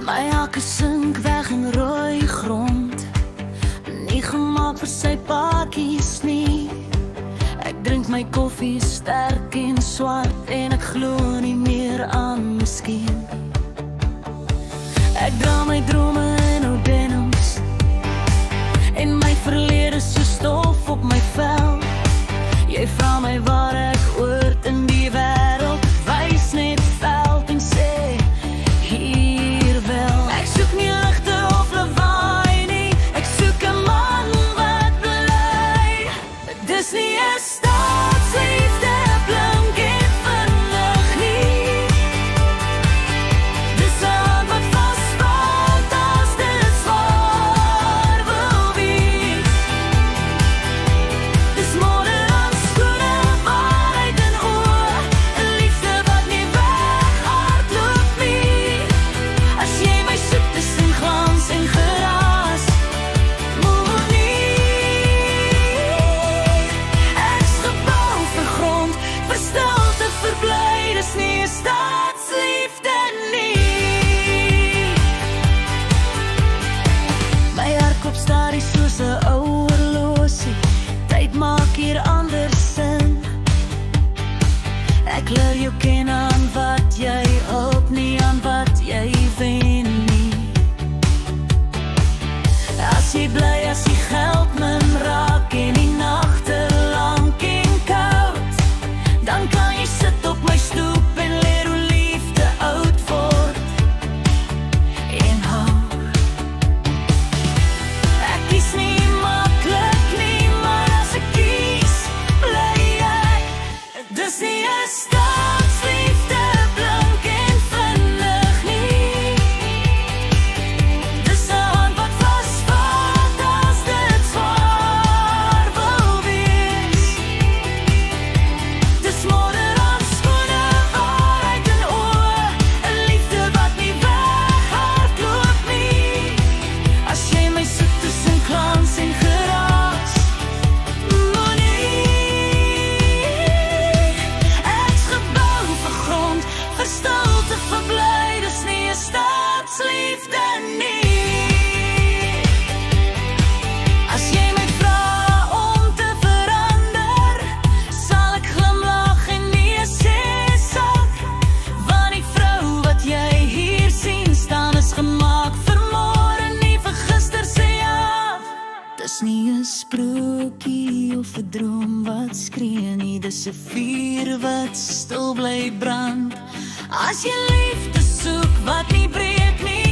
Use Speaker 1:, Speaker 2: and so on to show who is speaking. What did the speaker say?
Speaker 1: My hakke sink weg in rooi grond, nie gemaak vir sy paadjies nie. Ek drink my koffie sterk en swart en ek glo nie meer aan miskien. Ek dra my drome in ou denims en my verlede so stof op my vel. Jy vra my waar ek hoort in die wêreld, wys net veld en sê hier wel. Ek soek nie ligte of lawaai nie, ek soek 'n man wat bly. Dis nie 'n staatsliefde, blink en vinnig nie. Dis 'n hand wat vasvat as dit swaar wil wees. Dis modder skoene, waarheid en oë, 'n liefde wat nie weghardloop nie. As jy my soek tussen glans en geraas, moet nie. Ek's gebou vir grond, vir stilte, vir bly. Dis nie 'n staatsliefde nie. My hartklop stadig soos 'n ou horlosie, tyd maak hier anders sin. Ek leer jou ken aan wat jy hoop, nie aan wat jy wen nie. As jy bly, as die geld min raak en die nagte lank en koud, dan kan jy sit op my stoep en leer hoe liefde oud word en hou. Ek kies nie maklik nie, maar as ek kies, bly ek. Dis nie 'n staatsliefde, blink en vinnig nie. Dis 'n hand wat vasvat as dit swaar wil wees. Dis modder aan skoene, waarheid en oë, 'n liefde wat nie weghardloop nie. As jy my soek tussen glans en geraas, moenie. Ek's gebou vir grond, vir stilte, vir bly. Dis nie 'n staatsliefde nie. As jy my vra om te verander, sal ek glimlag en nee sê sak. Want die vrou wat jy hier sien staan is gemaak vir môre, nie vir gister sê ja. Dis nie 'n sprokie of 'n droom wat skree nie, dis 'n vuur wat stil bly brand. As jy liefde soek wat nie breek nie,